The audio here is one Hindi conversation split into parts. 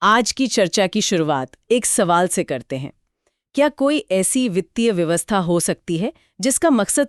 आज की चर्चा की शुरुआत एक सवाल से करते हैं। क्या कोई ऐसी वित्तीय व्यवस्था हो सकती है जिसका मकसद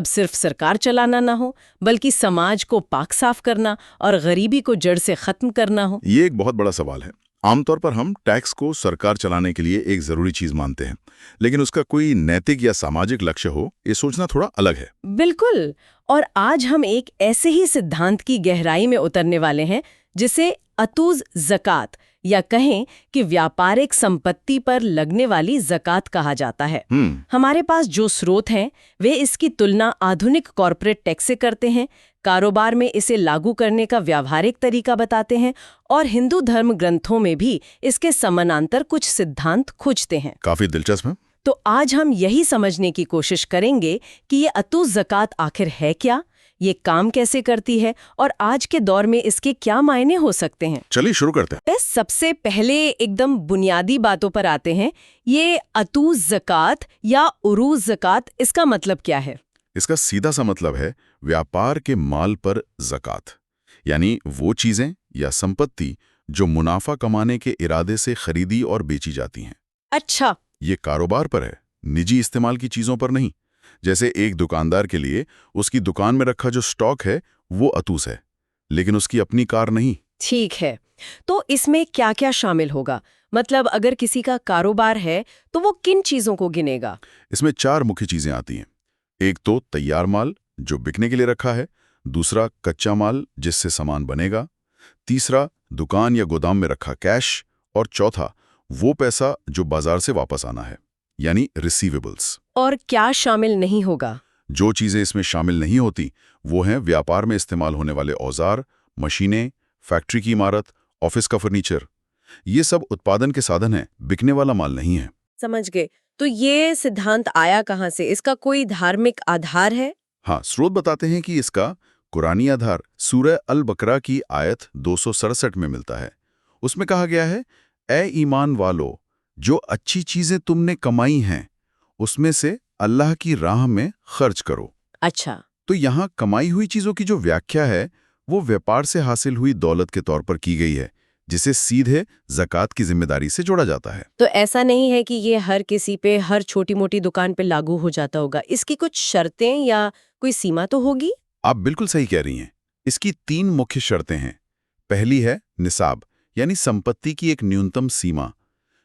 सिर्फ सरकार चलाना ना हो, बल्कि समाज को पाक साफ करना और गरीबी को जड़ से खत्म करना हो? ये एक बहुत बड़ा सवाल है। आमतौर पर हम टैक्स को सरकार चलाने के लिए एक जरूरी चीज मानते हैं, लेकिन उसका कोई नैतिक या सामाजिक लक्ष्य हो, ये सोचना थोड़ा अलग है। बिल्कुल। और आज हम एक ऐसे ही सिद्धांत की गहराई में उतरने वाले हैं जिसे अतूज ज़कात या कहें कि व्यापारिक संपत्ति पर लगने वाली ज़कात कहा जाता है। हमारे पास जो स्रोत हैं वे इसकी तुलना आधुनिक कॉर्पोरेट टैक्स से करते हैं, कारोबार में इसे लागू करने का व्यावहारिक तरीका बताते हैं और हिंदू धर्म ग्रंथों में भी इसके समानांतर कुछ सिद्धांत खोजते हैं। काफी दिलचस्प है। तो आज हम यही समझने की कोशिश करेंगे कि ये अतूज ज़कात आखिर है क्या, ये काम कैसे करती है और आज के दौर में इसके क्या मायने हो सकते हैं। चलिए शुरू करते हैं। सबसे पहले एकदम बुनियादी बातों पर आते हैं। ये अतूज ज़कात या उरूज ज़कात, इसका मतलब क्या है? इसका सीधा सा मतलब है व्यापार के माल पर ज़कात, यानी वो चीजें या संपत्ति जो मुनाफा कमाने के इरादे से खरीदी और बेची जाती हैं। अच्छा। ये कारोबार पर है, निजी इस्तेमाल की चीजों पर नहीं। जैसे एक दुकानदार के लिए उसकी दुकान में रखा जो स्टॉक है वो अतूस है, लेकिन उसकी अपनी कार नहीं। ठीक है, तो इसमें क्या क्या शामिल होगा? मतलब अगर किसी का कारोबार है तो वो किन चीजों को गिनेगा? इसमें 4 मुख्य चीजें आती हैं। एक तो तैयार माल जो बिकने के लिए रखा है, दूसरा कच्चा माल जिससे सामान बनेगा, तीसरा दुकान या गोदाम में रखा कैश, और चौथा वो पैसा जो बाजार से वापस आना है, यानी रिसीवेबल्स। और क्या शामिल नहीं होगा? जो चीजें इसमें शामिल नहीं होती वो हैं व्यापार में इस्तेमाल होने वाले औजार, मशीनें, फैक्ट्री की इमारत, ऑफिस का फर्नीचर। ये सब उत्पादन के साधन हैं, बिकने वाला माल नहीं है। समझ गए। तो ये सिद्धांत आया कहाँ से? इसका कोई धार्मिक आधार है? हाँ, स्रोत बताते हैं कि इसका कुरानी आधार सूरह अल बकरा की आयत 267 में मिलता है। उसमें कहा गया है, ए ईमान वालो, जो अच्छी चीजें तुमने कमाई हैं उसमें से अल्लाह की राह में खर्च करो। अच्छा। तो यहाँ कमाई हुई चीजों की जो व्याख्या है वो व्यापार से हासिल हुई दौलत के तौर पर की गई है, जिसे सीधे ज़कात की जिम्मेदारी से जोड़ा जाता है। तो ऐसा नहीं है कि ये हर किसी पे, हर छोटी मोटी दुकान पे लागू हो जाता होगा। इसकी कुछ शर्तें या कोई सीमा तो होगी? आप बिल्कुल सही कह रही हैं। इसकी 3 मुख्य शर्तें हैं। पहली है निसाब, यानी संपत्ति की एक न्यूनतम सीमा।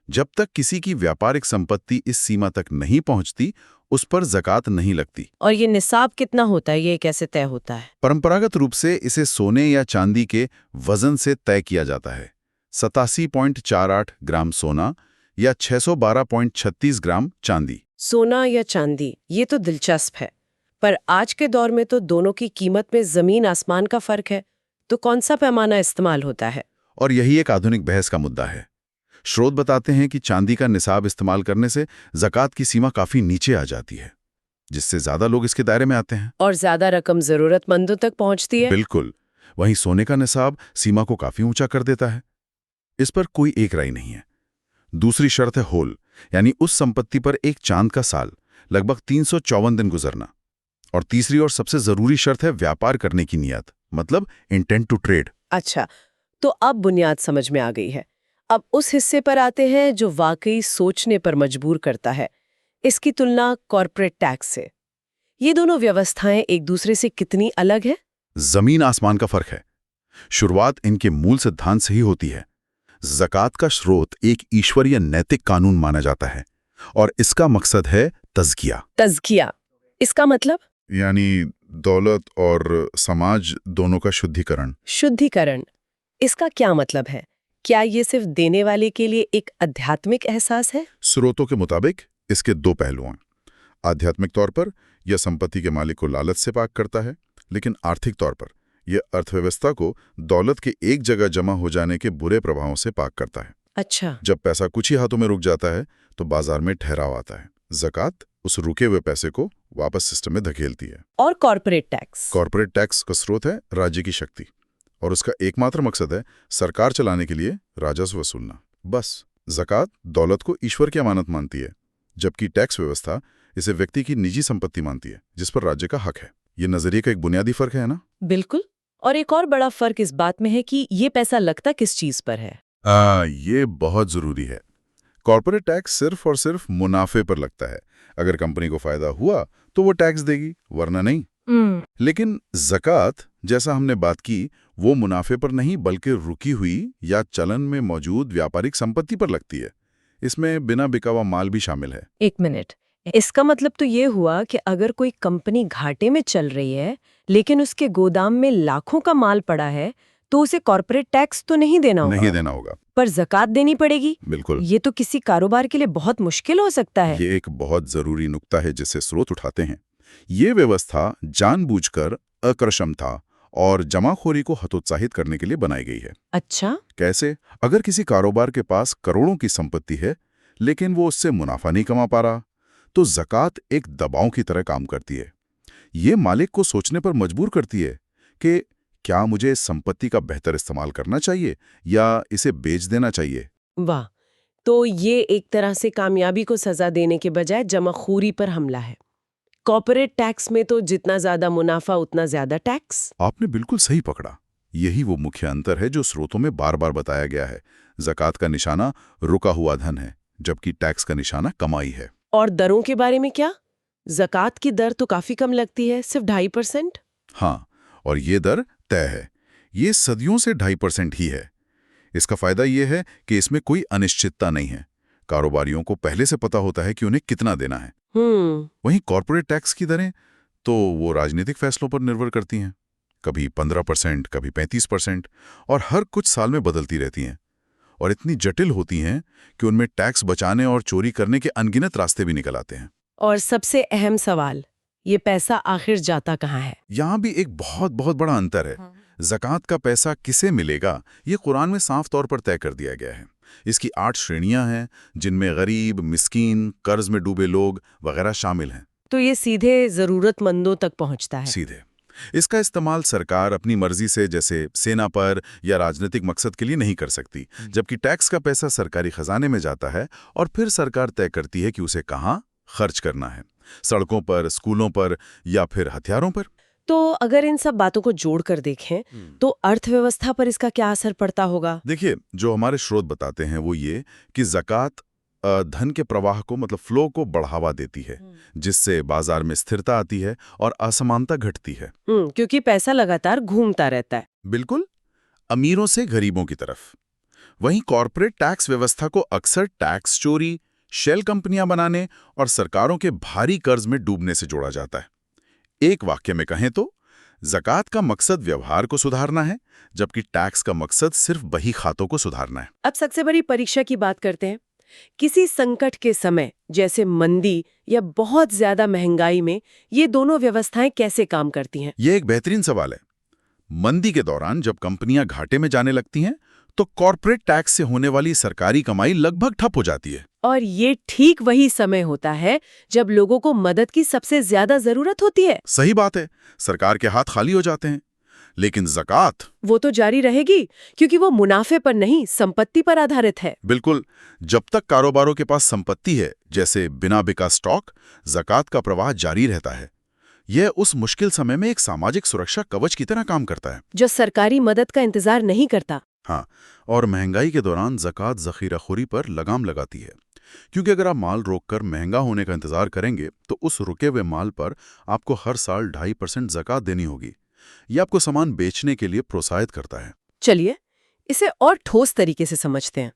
जब तक किसी की व्यापारिक संपत्ति इस सीमा तक नहीं पहुंचती, उस पर ज़कात नहीं लगती। और ये निसाब कितना होता है, ये कैसे तय होता है? परंपरागत रूप से इसे सोने या चांदी के वजन से तय किया जाता है। 87.48 ग्राम सोना या 612.36 ग्राम चांदी। सोना या चांदी, ये तो दिलचस्प है। पर आज के दौर में तो दोनों की कीमत में जमीन आसमान का फर्क है। तो कौन सा पैमाना इस्तेमाल होता है? और यही एक आधुनिक बहस का मुद्दा है। स्रोत बताते हैं कि चांदी का निसाब इस्तेमाल करने से ज़कात की सीमा काफी नीचे आ जाती है, जिससे ज्यादा लोग इसके दायरे में आते हैं और ज्यादा रकम जरूरतमंदों तक पहुंचती है। बिल्कुल। वहीं सोने का निसाब सीमा को काफी ऊंचा कर देता है। इस पर कोई एक राय नहीं है। दूसरी शर्त है होल, यानी उस संपत्ति पर एक चांद का साल, लगभग 354 दिन गुजरना। और तीसरी और सबसे जरूरी शर्त है व्यापार करने की नियत, मतलब इंटेंट टू ट्रेड। अच्छा, तो अब बुनियाद समझ में आ गई है। अब उस हिस्से पर आते हैं जो वाकई सोचने पर मजबूर करता है। इसकी तुलना कॉर्पोरेट टैक्स से। ये दोनों व्यवस्थाएं एक दूसरे से कितनी अलग है? जमीन आसमान का फर्क है। शुरुआत इनके मूल सिद्धांत से ही होती है। ज़कात का स्रोत एक ईश्वरीय नैतिक कानून माना जाता है और इसका मकसद है तज़किया। तज़किया, इसका मतलब? यानी दौलत और समाज दोनों का शुद्धिकरण। शुद्धिकरण, इसका क्या मतलब है? क्या ये सिर्फ देने वाले के लिए एक आध्यात्मिक एहसास है? स्रोतों के मुताबिक इसके 2 पहलू हैं। आध्यात्मिक तौर पर यह संपत्ति के मालिक को लालच से पाक करता है, लेकिन आर्थिक तौर पर यह अर्थव्यवस्था को दौलत के एक जगह जमा हो जाने के बुरे प्रभावों से पाक करता है। अच्छा। जब पैसा कुछ ही हाथों में रुक जाता है तो बाजार में ठहराव आता है। ज़कात उस रुके हुए पैसे को वापस सिस्टम में धकेलती है। और कॉर्पोरेट टैक्स? कॉर्पोरेट टैक्स का स्रोत है राज्य की शक्ति और उसका एकमात्र मकसद है सरकार चलाने के लिए राजस्व वसूलना। बस ज़कात दौलत को ईश्वर की अमानत मानती है, जबकि टैक्स व्यवस्था इसे व्यक्ति की निजी संपत्ति मानती है जिस पर राज्य का हक है। ये नजरिए का एक बुनियादी फर्क है ना? बिल्कुल। और एक और बड़ा फर्क इस बात में है कि ये पैसा लगता किस चीज पर है। ये बहुत जरूरी है। कॉर्पोरेट टैक्स सिर्फ और सिर्फ मुनाफे पर लगता है। अगर कंपनी को फायदा हुआ तो वो टैक्स देगी, वरना नहीं। लेकिन ज़कात, जैसा हमने बात की, वो मुनाफे पर नहीं बल्कि रुकी हुई या चलन में मौजूद व्यापारिक संपत्ति पर लगती है। इसमें बिना बिका हुआ माल भी शामिल है। एक मिनट, इसका मतलब तो ये हुआ कि अगर कोई कंपनी घाटे में चल रही है लेकिन उसके गोदाम में लाखों का माल पड़ा है तो उसे कॉर्पोरेट टैक्स तो नहीं देना होगा। नहीं देना होगा, पर ज़कात देनी पड़ेगी। बिल्कुल। ये तो किसी कारोबार के लिए बहुत मुश्किल हो सकता है। ये एक बहुत जरूरी नुक्ता है जिसे स्रोत उठाते हैं। ये व्यवस्था जानबूझकर अक्षमता और जमाखोरी को हतोत्साहित करने के लिए बनाई गई है। अच्छा। कैसे? अगर किसी कारोबार के पास करोड़ों की संपत्ति है लेकिन वो उससे मुनाफा नहीं कमा पा रहा, तो ज़कात एक दबाव की तरह काम करती है। ये मालिक को सोचने पर मजबूर करती है कि क्या मुझे इस संपत्ति का बेहतर इस्तेमाल करना चाहिए या इसे बेच देना चाहिए। वाह, तो ये एक तरह से कामयाबी को सजा देने के बजाय जमाखोरी पर हमला है। कॉर्पोरेट टैक्स में तो जितना ज्यादा मुनाफा उतना ज्यादा टैक्स। आपने बिल्कुल सही पकड़ा। यही वो मुख्य अंतर है जो स्रोतों में बार बार बताया गया है। ज़कात का निशाना रुका हुआ धन है, जबकि टैक्स का निशाना कमाई है। और दरों के बारे में क्या? ज़कात की दर तो काफी कम लगती है, सिर्फ 2.5%। हाँ, और ये दर तय है। ये सदियों से 2.5% ही है। इसका फायदा ये है कि इसमें कोई अनिश्चितता नहीं है। कारोबारियों को पहले से पता होता है कि उन्हें कितना देना है। वहीं कॉर्पोरेट टैक्स की दरें तो वो राजनीतिक फैसलों पर निर्भर करती हैं। कभी 15%, कभी 35%, और हर कुछ साल में बदलती रहती हैं। और इतनी जटिल होती हैं कि उनमें टैक्स बचाने और चोरी करने के अनगिनत रास्ते भी निकल आते हैं। और सबसे अहम सवाल, ये पैसा आखिर जाता कहाँ है? यहाँ भी एक बहुत बहुत बड़ा अंतर है। ज़कात का पैसा किसे मिलेगा, ये कुरान में साफ तौर पर तय कर दिया गया है। इसकी 8 श्रेणियां हैं, जिनमें गरीब, मिस्कीन, कर्ज में डूबे लोग वगैरह शामिल हैं। तो ये सीधे जरूरतमंदों तक पहुंचता है। सीधे। इसका इस्तेमाल सरकार अपनी मर्जी से, जैसे सेना पर या राजनीतिक मकसद के लिए नहीं कर सकती, जबकि टैक्स का पैसा सरकारी खजाने में जाता है और फिर सरकार तय करती है कि उसे कहाँ खर्च करना है, सड़कों पर, स्कूलों पर या फिर हथियारों पर। तो अगर इन सब बातों को जोड़कर देखें तो अर्थव्यवस्था पर इसका क्या असर पड़ता होगा? देखिए, जो हमारे स्रोत बताते हैं वो ये कि ज़कात धन के प्रवाह को, मतलब फ्लो को बढ़ावा देती है, जिससे बाजार में स्थिरता आती है और असमानता घटती है। क्योंकि पैसा लगातार घूमता रहता है। बिल्कुल, अमीरों से गरीबों की तरफ। वहीं कॉर्पोरेट टैक्स व्यवस्था को अक्सर टैक्स चोरी, शेल कंपनियां बनाने और सरकारों के भारी कर्ज में डूबने से जोड़ा जाता है। एक वाक्य में कहें तो ज़कात का मकसद व्यवहार को सुधारना है, जबकि टैक्स का मकसद सिर्फ बही खातों को सुधारना है। अब सबसे बड़ी परीक्षा की बात करते हैं। किसी संकट के समय, जैसे मंदी या बहुत ज्यादा महंगाई में, ये दोनों व्यवस्थाएं कैसे काम करती हैं? ये एक बेहतरीन सवाल है। मंदी के दौरान जब कंपनियां घाटे में जाने लगती हैं, तो कॉर्पोरेट टैक्स से होने वाली सरकारी कमाई लगभग ठप हो जाती है। और ये ठीक वही समय होता है जब लोगों को मदद की सबसे ज्यादा जरूरत होती है। सही बात है, सरकार के हाथ खाली हो जाते हैं। लेकिन ज़कात, वो तो जारी रहेगी, क्योंकि वो मुनाफे पर नहीं, संपत्ति पर आधारित है। बिल्कुल। जब तक कारोबारों के पास संपत्ति है, जैसे बिना बिका स्टॉक, ज़कात का प्रवाह जारी रहता है। यह उस मुश्किल समय में एक सामाजिक सुरक्षा कवच की तरह काम करता है, जो सरकारी मदद का इंतजार नहीं करता। हाँ, और महंगाई के दौरान ज़कात ज़खीराखोरी पर लगाम लगाती है। क्योंकि अगर आप माल रोककर महंगा होने का इंतजार करेंगे, तो उस रुके हुए माल पर आपको हर साल 2.5% ज़कात देनी होगी। ये आपको सामान बेचने के लिए प्रोत्साहित करता है। चलिए इसे और ठोस तरीके से समझते हैं।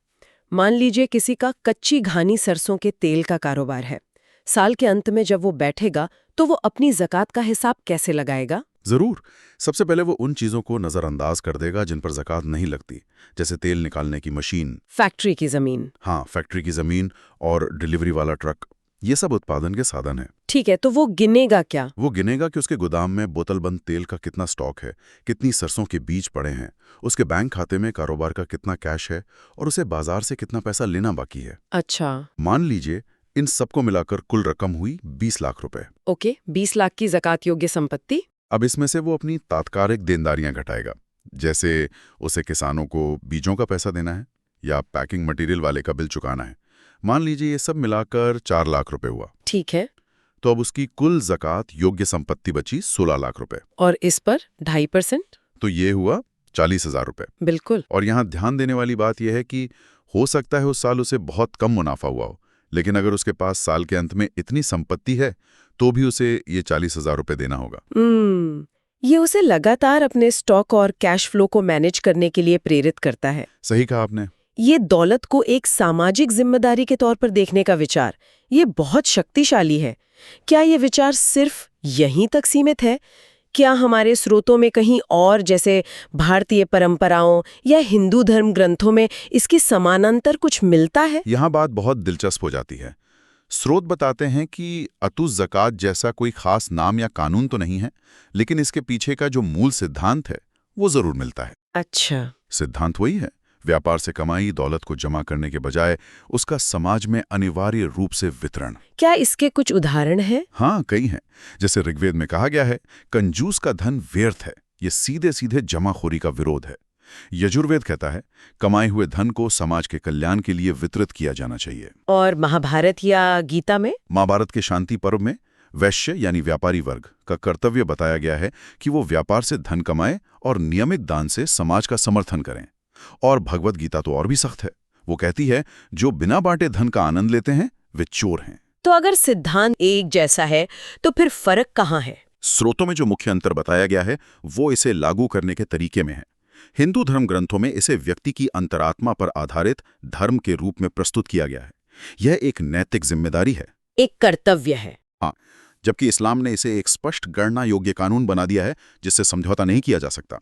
मान लीजिए किसी का कच्ची घानी सरसों के तेल का कारोबार है। साल के अंत में जब वो बैठेगा तो वो अपनी ज़कात का हिसाब कैसे लगाएगा? जरूर। सबसे पहले वो उन चीजों को नजरअंदाज कर देगा जिन पर ज़कात नहीं लगती, जैसे तेल निकालने की मशीन, फैक्ट्री की जमीन। हाँ, फैक्ट्री की जमीन और डिलीवरी वाला ट्रक। ये सब उत्पादन के साधन हैं। ठीक है, तो वो गिनेगा क्या? वो गिनेगा कि उसके गोदाम में बोतलबंद तेल का कितना स्टॉक है, कितनी सरसों के बीज पड़े हैं, उसके बैंक खाते में कारोबार का कितना कैश है और उसे बाजार से कितना पैसा लेना बाकी है। अच्छा। मान लीजिए इन सबको मिलाकर कुल रकम हुई 20 लाख रुपए। ओके, 20 लाख की ज़कात योग्य संपत्ति। अब इसमें से वो अपनी तात्कालिक देनदारियां घटाएगा, जैसे उसे किसानों को बीजों का पैसा देना है या पैकिंग मटेरियल वाले का बिल चुकाना है। मान लीजिए ये सब मिलाकर 4 लाख रुपए हुआ। ठीक है। तो अब उसकी कुल ज़कात योग्य संपत्ति बची 16 लाख रुपए। और इस पर 2.5%? तो ये हुआ 40,000 रुपए। बिल्कुल। और यहाँ ध्यान देने वाली बात यह है कि हो सकता है उस साल उसे बहुत कम मुनाफा हुआ हो, लेकिन अगर उसके पास साल के अंत में इतनी संपत्ति है तो भी उसे ये 40,000 रुपए देना होगा। ये उसे लगातार अपने स्टॉक और कैश फ्लो को मैनेज करने के लिए प्रेरित करता है। सही कहा आपने। ये दौलत को एक सामाजिक जिम्मेदारी के तौर पर देखने का विचार, ये बहुत शक्तिशाली है। क्या ये विचार सिर्फ यहीं तक सीमित है? क्या हमारे स्रोतों में कहीं और, जैसे भारतीय परंपराओं या हिंदू धर्म ग्रंथों में, इसकी समानांतर कुछ मिलता है? यहाँ बात बहुत दिलचस्प हो जाती है। स्रोत बताते हैं कि अतुज़ ज़कात जैसा कोई खास नाम या कानून तो नहीं है, लेकिन इसके पीछे का जो मूल सिद्धांत है वो जरूर मिलता है। अच्छा। सिद्धांत वही है, व्यापार से कमाई दौलत को जमा करने के बजाय उसका समाज में अनिवार्य रूप से वितरण। क्या इसके कुछ उदाहरण हैं? हाँ, कई हैं। जैसे ऋग्वेद में कहा गया है, कंजूस का धन व्यर्थ है, ये सीधे सीधे जमाखोरी का विरोध है। यजुर्वेद कहता है, कमाए हुए धन को समाज के कल्याण के लिए वितरित किया जाना चाहिए। और महाभारत या गीता में? महाभारत के शांति पर्व में वैश्य यानी व्यापारी वर्ग का कर्तव्य बताया गया है कि वो व्यापार से धन कमाए और नियमित दान से समाज का समर्थन करें। और भगवत गीता तो और भी सख्त है, वो कहती है, जो बिना बांटे धन का आनंद लेते हैं वे चोर हैं। तो अगर सिद्धांत एक जैसा है तो फिर फर्क कहाँ है? स्रोतों में जो मुख्य अंतर बताया गया है वो इसे लागू करने के तरीके में है। हिंदू धर्म ग्रंथों में इसे व्यक्ति की अंतरात्मा पर आधारित धर्म के रूप में प्रस्तुत किया गया है। यह एक नैतिक जिम्मेदारी है, एक कर्तव्य है। हाँ, जबकि इस्लाम ने इसे एक स्पष्ट गणना योग्य कानून बना दिया है जिससे समझौता नहीं किया जा सकता।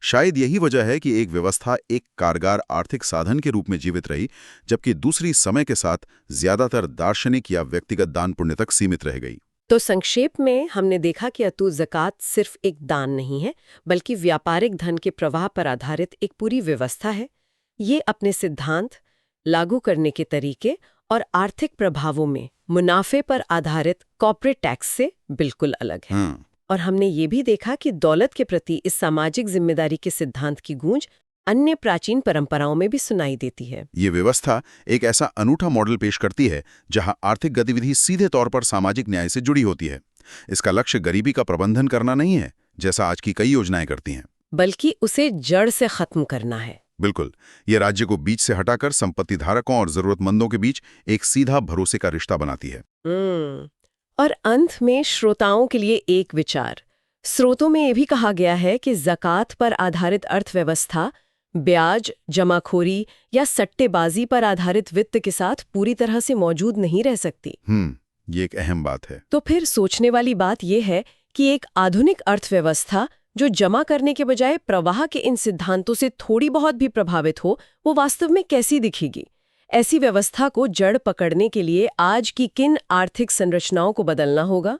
शायद यही वजह है कि एक व्यवस्था एक कारगर आर्थिक साधन के रूप में जीवित रही, जबकि दूसरी समय के साथ ज्यादातर दार्शनिक या व्यक्तिगत दान पुण्य तक सीमित रह गई। तो संक्षेप में हमने देखा कि अतुज़ ज़कात सिर्फ एक दान नहीं है, बल्कि व्यापारिक धन के प्रवाह पर आधारित एक पूरी व्यवस्था है। ये अपने सिद्धांत, लागू करने के तरीके और आर्थिक प्रभावों में मुनाफे पर आधारित कॉर्पोरेट टैक्स से बिल्कुल अलग है। और हमने ये भी देखा कि दौलत के प्रति इस सामाजिक जिम्मेदारी के सिद्धांत की गूंज अन्य प्राचीन परंपराओं में भी सुनाई देती है। ये व्यवस्था एक ऐसा अनूठा मॉडल पेश करती है जहां आर्थिक गतिविधि सीधे तौर पर सामाजिक न्याय से जुड़ी होती है। इसका लक्ष्य गरीबी का प्रबंधन करना नहीं है, जैसा आज की कई योजनाएं करती हैं, बल्कि उसे जड़ से खत्म करना है। बिल्कुल। ये राज्य को बीच से हटाकर संपत्ति धारकों और जरूरतमंदों के बीच एक सीधा भरोसे का रिश्ता बनाती है। और अंत में श्रोताओं के लिए एक विचार। स्रोतों में ये भी कहा गया है कि ज़कात पर आधारित अर्थव्यवस्था ब्याज, जमाखोरी या सट्टेबाजी पर आधारित वित्त के साथ पूरी तरह से मौजूद नहीं रह सकती। ये एक अहम बात है। तो फिर सोचने वाली बात यह है कि एक आधुनिक अर्थव्यवस्था जो जमा करने के बजाय प्रवाह के इन सिद्धांतों से थोड़ी बहुत भी प्रभावित हो, वो वास्तव में कैसी दिखेगी? ऐसी व्यवस्था को जड़ पकड़ने के लिए आज की किन आर्थिक संरचनाओं को बदलना होगा?